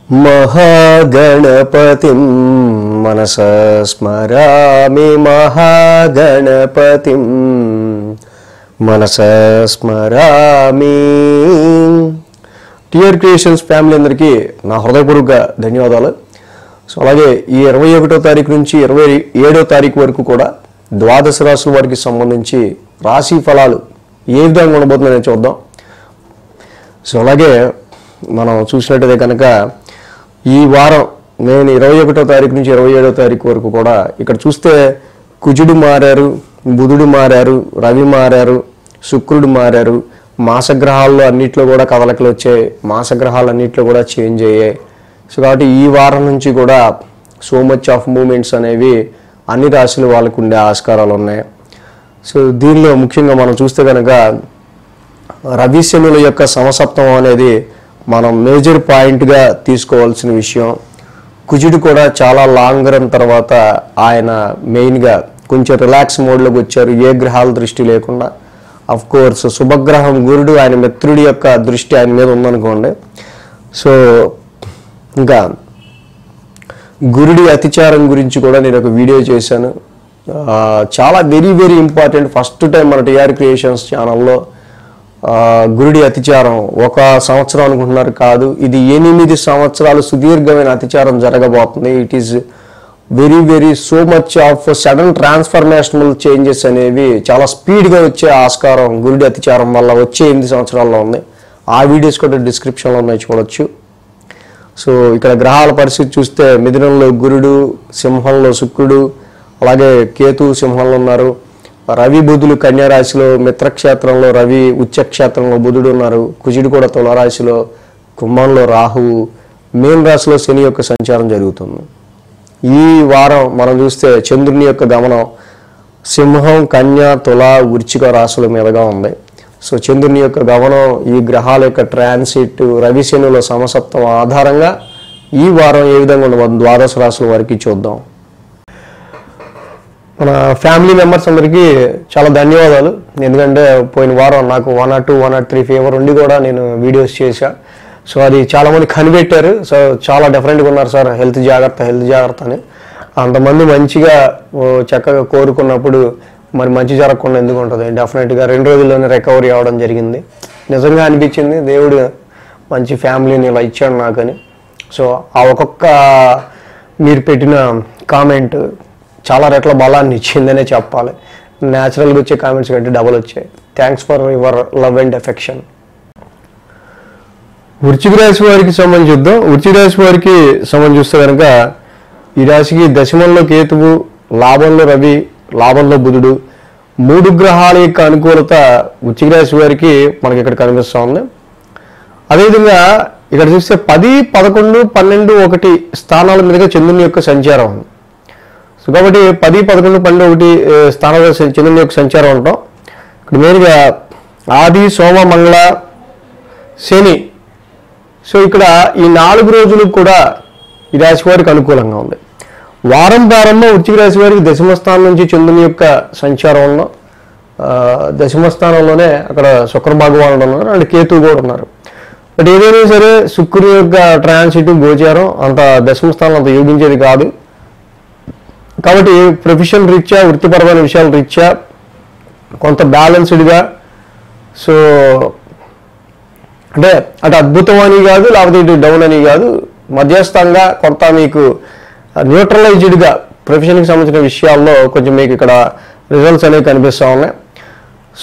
महागणपतिं मनसा स्मरामि महागणपतिं मनसा स्मरामि। TR creations family అందరికీ నా హృదయపూర్వక ధన్యవాదాలు. సో అలాగే ఈ 21వ తారీఖు నుంచి 27వ తారీఖు వరకు కూడా ద్వాదశ రాశుల వారికి సంబంధించి రాశి ఫలాలు ఏ విధంగా ఉండబోతుందని చూద్దాం. సో అలాగే మనం చూసినట్టయితే కనుక ఈ వారం నేను 21వ తారీఖు నుంచి 27వ తారీఖు వరకు కూడా ఇక్కడ చూస్తే కుజుడు మారారు, బుధుడు మారారు, రవి మారారు, శుక్రుడు మారారు. మాసగ్రహాల్లో అన్నిట్లో కూడా కదలికలు వచ్చాయి, మాసగ్రహాలు అన్నిట్లో కూడా చేంజ్ అయ్యాయి. సో కాబట్టి ఈ వారం నుంచి కూడా సో మచ్ ఆఫ్ మూమెంట్స్ అనేవి అన్ని రాశులు వాళ్ళకు ఉండే ఆస్కారాలు ఉన్నాయి. సో దీనిలో ముఖ్యంగా మనం చూస్తే కనుక రవి శనుల యొక్క సమసప్తమం అనేది మనం మేజర్ పాయింట్గా తీసుకోవాల్సిన విషయం. కుజుడు కూడా చాలా లాంగ్ రన్ తర్వాత ఆయన మెయిన్గా కొంచెం రిలాక్స్ మోడ్లోకి వచ్చారు, ఏ గ్రహాల దృష్టి లేకుండా. అఫ్ కోర్స్ శుభగ్రహం గురుడు ఆయన మిత్రుడి యొక్క దృష్టి ఆయన మీద ఉందనుకోండి. సో ఇంకా గురుడి అతిచారం గురించి కూడా నేను ఒక వీడియో చేశాను, చాలా very very important. First time మన టిఆర్ క్రియేషన్స్ ఛానల్లో గురుడి అతిచారం 1 సంవత్సరం అనుకుంటున్నారు, కాదు, ఇది 8 సంవత్సరాలు సుదీర్ఘమైన అతిచారం జరగబోతుంది. It is very very so much of sudden transformational changes అనేవి చాలా స్పీడ్గా వచ్చే ఆస్కారం గురుడి అతిచారం వల్ల వచ్చే 8 సంవత్సరాల్లో ఉంది. ఆ వీడియోస్ కూడా డిస్క్రిప్షన్లో ఉన్నాయి, చూడొచ్చు. సో ఇక్కడ గ్రహాల పరిస్థితి చూస్తే మిథునంలో గురుడు, సింహంలో శుక్రుడు, అలాగే కేతు సింహంలో ఉన్నారు. రవి బుధులు కన్యారాశిలో, మిత్రక్షేత్రంలో రవి, ఉచ్చక్షేత్రంలో బుధుడు ఉన్నారు. కుజుడు కూడా తులారాశిలో, కుంభంలో రాహువు, మీన రాశిలో శని యొక్క సంచారం జరుగుతుంది. ఈ వారం మనం చూస్తే చంద్రుని యొక్క గమనం సింహం, కన్య, తుల, వృశ్చిక రాశుల మీదుగా ఉంది. సో చంద్రుని యొక్క గమనం, ఈ గ్రహాల యొక్క ట్రాన్సిట్, రవి శనుల సమసప్తం ఆధారంగా ఈ వారం ఏ విధంగా ఉండబోతుంది ద్వాదశ రాశుల వారికి చూద్దాం. మన ఫ్యామిలీ మెంబర్స్ అందరికీ చాలా ధన్యవాదాలు. ఎందుకంటే పోయిన వారం నాకు 102, 103 ఫీవర్ ఉండి కూడా నేను వీడియోస్ చేశా. సో అది చాలామంది కనిపెట్టారు. సో చాలా డిఫరెంట్గా ఉన్నారు సార్, హెల్త్ జాగ్రత్త అని. అంతమంది మంచిగా చక్కగా కోరుకున్నప్పుడు మరి మంచి జరగకుండా ఎందుకు ఉంటుంది? డెఫినెట్గా 2 రోజుల్లోనే రికవరీ అవ్వడం జరిగింది. నిజంగా అనిపించింది దేవుడు మంచి ఫ్యామిలీని ఇలా ఇచ్చాడు నాకని. సో ఆ ఒక్కొక్క మీరు పెట్టిన కామెంట్ చాలా రెట్ల బలాన్ని ఇచ్చిందనే చెప్పాలి. న్యాచురల్గా వచ్చే కామెంట్స్ కంటే డబుల్ వచ్చాయి. Thanks for your love and affection. వృశ్చిక రాశి వారికి సంబంధించి చూద్దాం. వృశ్చిక రాశి వారికి సంబంధించి చూస్తే కనుక ఈ రాశికి దశమంలో కేతువు, లాభంలో రవి, లాభంలో బుధుడు, 3 గ్రహాల యొక్క అనుకూలత వృశ్చిక రాశి వారికి మనకి ఇక్కడ కనిపిస్తూ ఉంది. అదేవిధంగా ఇక్కడ చూస్తే 10, 11, 12, 1 స్థానాల మీదుగా చంద్రుని యొక్క సంచారం ఉంది. సో కాబట్టి 10, 11, 12, 1 స్థానాల్లో చంద్రుని యొక్క సంచారం ఉంటాం. ఇక్కడ మెయిన్గా ఆది, సోమ, మంగళ, శని. సో ఇక్కడ ఈ 4 రోజులు కూడా ఈ రాశి వారికి అనుకూలంగా ఉంది. వారం ప్రారంభం వృశ్చిక రాశి వారికి దశమ స్థానం నుంచి చంద్రుని యొక్క సంచారం ఉన్న దశమ స్థానంలోనే అక్కడ శుక్ర భగవానుడు ఉన్నారు అండ్ కేతువు కూడా ఉన్నారు. బట్ ఏదైనా సరే శుక్రుని యొక్క ట్రాన్సిట్, గోచారం అంత దశమ స్థానం అంత యోగించేది కాదు. కాబట్టి ప్రొఫెషన్ రీత్యా, వృత్తిపరమైన విషయాల రీత్యా కొంత బ్యాలెన్స్డ్గా, సో అంటే అటు అద్భుతం అని కాదు, లేకపోతే ఇటు డౌన్ అని కాదు, మధ్యస్థంగా కొంత మీకు న్యూట్రలైజ్డ్గా ప్రొఫెషన్కి సంబంధించిన విషయాల్లో కొంచెం మీకు ఇక్కడ రిజల్ట్స్ అనేవి కనిపిస్తూ ఉన్నాయి.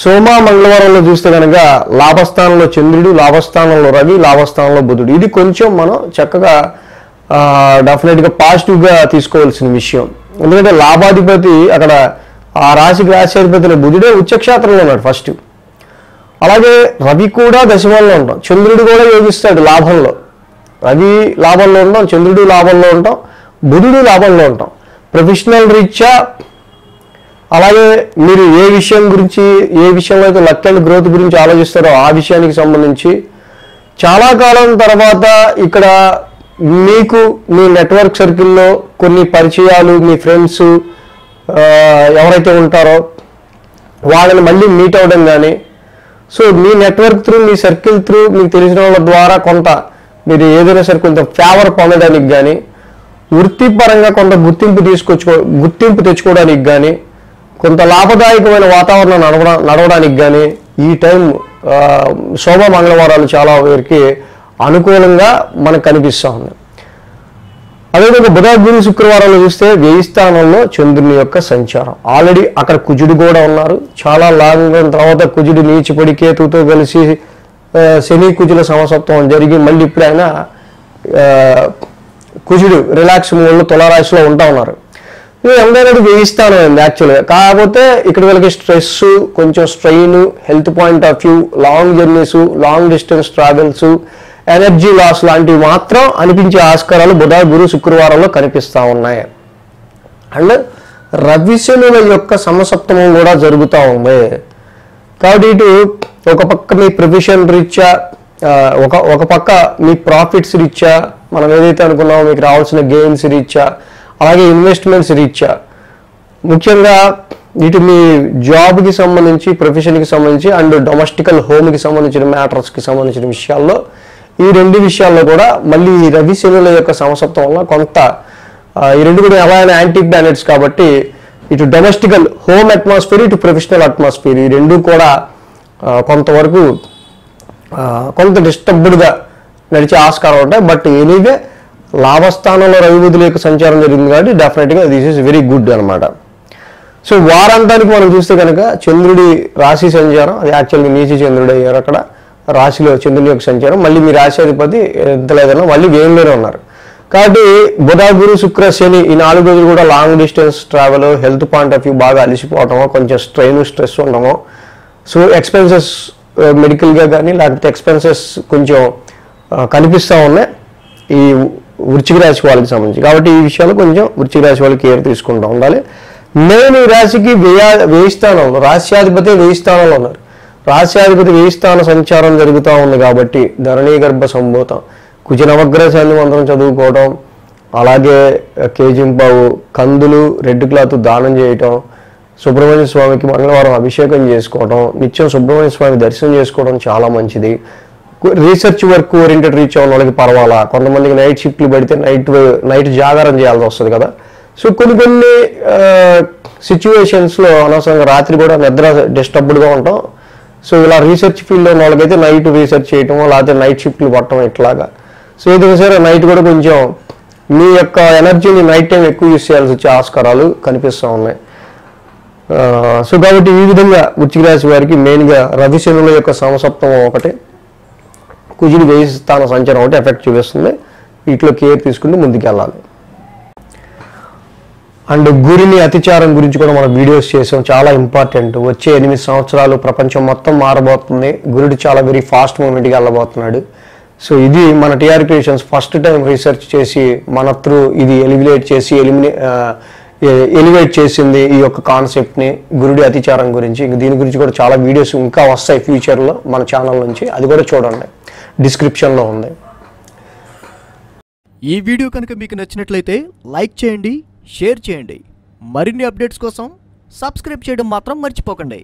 సోమ, మంగళవారంలో చూస్తే కనుక లాభస్థానంలో చంద్రుడు, లాభస్థానంలో రవి, లాభస్థానంలో బుధుడు. ఇది కొంచెం మనం చక్కగా డెఫినెట్గా పాజిటివ్గా తీసుకోవాల్సిన విషయం. ఎందుకంటే లాభాధిపతి అక్కడ ఆ రాశికి రాశ్యాధిపతి బుధుడే ఉచ్చక్షేత్రంలో ఉన్నాడు ఫస్ట్. అలాగే రవి కూడా దశమంలో ఉంటాం, చంద్రుడు కూడా యోగిస్తాడు లాభంలో. రవి లాభంలో ఉంటాం, చంద్రుడు లాభంలో ఉంటాం, బుధుడు లాభంలో ఉంటాం. ప్రొఫెషనల్ రీత్యా అలాగే మీరు ఏ విషయం గురించి, ఏ విషయంలో అయితే లక్ అండ్ గ్రోత్ గురించి ఆలోచిస్తారో ఆ విషయానికి సంబంధించి చాలా కాలం తర్వాత ఇక్కడ మీకు మీ నెట్వర్క్ సర్కిల్లో కొన్ని పరిచయాలు, మీ ఫ్రెండ్స్ ఎవరైతే ఉంటారో వాళ్ళని మళ్ళీ మీట్ అవ్వడం కానీ, సో మీ నెట్వర్క్ త్రూ, మీ సర్కిల్ త్రూ మీకు తెలిసిన వాళ్ళ ద్వారా కొంత మీరు ఏదైనా సరే కొంత ఫేవర్ పొందడానికి కానీ, వృత్తిపరంగా కొంత గుర్తింపు తెచ్చుకోవడానికి కానీ, కొంత లాభదాయకమైన వాతావరణం నడవడానికి కానీ ఈ టైం శోభ మంగళవారాలు చాలా వరకు అనుకూలంగా మనకు కనిపిస్తూ ఉంది. అదేవిధంగా బుధ గురు శుక్రవారాలు చూస్తే వ్యయ స్థానంలో చంద్రుని యొక్క సంచారం. ఆల్రెడీ అక్కడ కుజుడు కూడా ఉన్నారు. చాలా లాంగ్ తర్వాత కుజుడు నీచిపడి కేతుతో కలిసి శని కుజుల సమసప్తమం జరిగి మళ్ళీ ఇప్పుడు ఆయన కుజుడు రిలాక్స్ మూడ్లో తులారాశిలో ఉంటా ఉన్నారు. ఎందరూ వ్యయ స్థానం అయింది యాక్చువల్గా. కాకపోతే ఇక్కడ వీళ్ళకి స్ట్రెస్, కొంచెం strain, health point of view, long journeys, long distance travels, energy loss లాంటివి మాత్రం అనిపించే ఆస్కారాలు బుధ గురు శుక్రవారంలో కనిపిస్తూ ఉన్నాయి. అండ్ రవిశనుల యొక్క సమసప్తమం కూడా జరుగుతూ ఉంది. కాబట్టి ఇటు ఒక పక్క మీ ప్రొఫెషన్ రీత్యా, ఒక పక్క మీ ప్రాఫిట్స్ రీత్యా, మనం ఏదైతే అనుకున్నామో మీకు రావాల్సిన గెయిన్స్ రీత్యా, అలాగే ఇన్వెస్ట్మెంట్స్ రీత్యా, ముఖ్యంగా ఇటు మీ జాబ్కి సంబంధించి, ప్రొఫెషన్కి సంబంధించి అండ్ డొమెస్టికల్ హోమ్కి సంబంధించిన మ్యాటర్స్కి సంబంధించిన విషయాల్లో, ఈ రెండు విషయాల్లో కూడా మళ్ళీ ఈ రవి శనుల యొక్క సమసప్తం వల్ల కొంత ఈ రెండు కూడా ఎలా అయినా యాంటీ ప్లానెట్స్ కాబట్టి ఇటు డొమెస్టికల్ హోమ్ అట్మాస్ఫియర్, ఇటు ప్రొఫెషనల్ అట్మాస్ఫియర్, ఈ రెండు కూడా కొంతవరకు కొంత డిస్టర్బ్డ్గా నడిచే ఆస్కారం ఉంటాయి. బట్ ఎనీవే లాభస్థానంలో రవి బుధుల యొక్క సంచారం జరిగింది కాబట్టి డెఫినెట్గా దిస్ ఈస్ వెరీ గుడ్ అనమాట. సో వారాంతానికి మనం చూస్తే కనుక చంద్రుడి రాశి సంచారం, అది యాక్చువల్గా నీచి చంద్రుడు అయ్యారు. అక్కడ రాశిలో చంద్రుని యొక్క సంచారం, మళ్ళీ మీ రాశిధిపతి ఎంత లేదన్నా మళ్ళీ వ్యయంలోనే ఉన్నారు. కాబట్టి బుధ గురు శుక్ర శని ఈ 4 రోజులు కూడా long distance travel, health point of view బాగా అలిసిపోవటమో, కొంచెం స్ట్రెస్ ఉండమో, సో ఎక్స్పెన్సెస్ మెడికల్గా కానీ లేకపోతే ఎక్స్పెన్సెస్ కొంచెం కనిపిస్తూ ఉన్నాయి ఈ వృశ్చిక రాశి వాళ్ళకి సంబంధించి. కాబట్టి ఈ విషయాలు కొంచెం వృశ్చిక రాశి వాళ్ళకి కేర్ తీసుకుంటూ ఉండాలి. నేను ఈ రాశికి వ్యయ స్థానంలో, రాశ్యాధిపతి వ్యయ స్థానంలో ఉన్నారు. రాశ్యాధిపతి వ్యయ స్థాన సంచారం జరుగుతూ ఉంది కాబట్టి ధరణీ గర్భ సంభూతం, కుజ నవగ్రహాన్ని మంత్రం చదువుకోవడం, అలాగే కేజింపావు, కందులు, రెడ్ క్లాత్ దానం చేయటం, సుబ్రహ్మణ్య స్వామికి మంగళవారం అభిషేకం చేసుకోవడం, నిత్యం సుబ్రహ్మణ్య స్వామి దర్శనం చేసుకోవడం చాలా మంచిది. రీసెర్చ్ వర్క్ ఓరియంటెడ్ రీచ్ అవ్వడం వాళ్ళకి పర్వాలా. కొంతమందికి నైట్ షిఫ్ట్లు పెడితే నైట్ జాగారం చేయాల్సి వస్తుంది కదా. సో కొన్ని సిచ్యువేషన్స్లో అనవసరంగా రాత్రి కూడా నిద్ర డిస్టర్బ్డ్గా ఉంటాం. సో ఇలా రీసెర్చ్ ఫీల్డ్లో ఉన్న వాళ్ళకైతే నైట్ రీసెర్చ్ చేయటం, లేకపోతే నైట్ షిఫ్ట్లు పట్టడం ఇట్లాగా. సో ఏదైనా సరే నైట్ కూడా కొంచెం మీ యొక్క ఎనర్జీని నైట్ టైం ఎక్కువ యూజ్ చేయాల్సి వచ్చే ఆస్కారాలు కనిపిస్తూ ఉన్నాయి. సో కాబట్టి ఈ విధంగా వృశ్చిక రాశి వారికి మెయిన్గా రవి శనుల యొక్క సమసప్తమం ఒకటి, కుజుడి వ్యయ స్థాన సంచారం ఒకటి ఎఫెక్ట్ చూపిస్తుంది. వీటిలో కేర్ తీసుకుంటూ ముందుకెళ్ళాలి. అండ్ గురిని అతిచారం గురించి కూడా మనం వీడియోస్ చేసాం, చాలా ఇంపార్టెంట్. వచ్చే 8 సంవత్సరాలు ప్రపంచం మొత్తం మారబోతుంది. గురుడు చాలా వెరీ ఫాస్ట్ మూమెంట్కి వెళ్ళబోతున్నాడు. సో ఇది మన TR creations first time research చేసి మన త్రూ ఇది ఎలివేట్ చేసింది ఈ యొక్క కాన్సెప్ట్ని, గురుడి అతిచారం గురించి. దీని గురించి కూడా చాలా వీడియోస్ ఇంకా వస్తాయి ఫ్యూచర్లో మన ఛానల్ నుంచి, అది కూడా చూడండి, డిస్క్రిప్షన్లో ఉంది. ఈ వీడియో కనుక మీకు నచ్చినట్లయితే లైక్ చేయండి, షేర్ చేయండి. మరిన్ని అప్డేట్స్ కోసం సబ్స్క్రైబ్ చేయడం మాత్రం మర్చిపోకండి.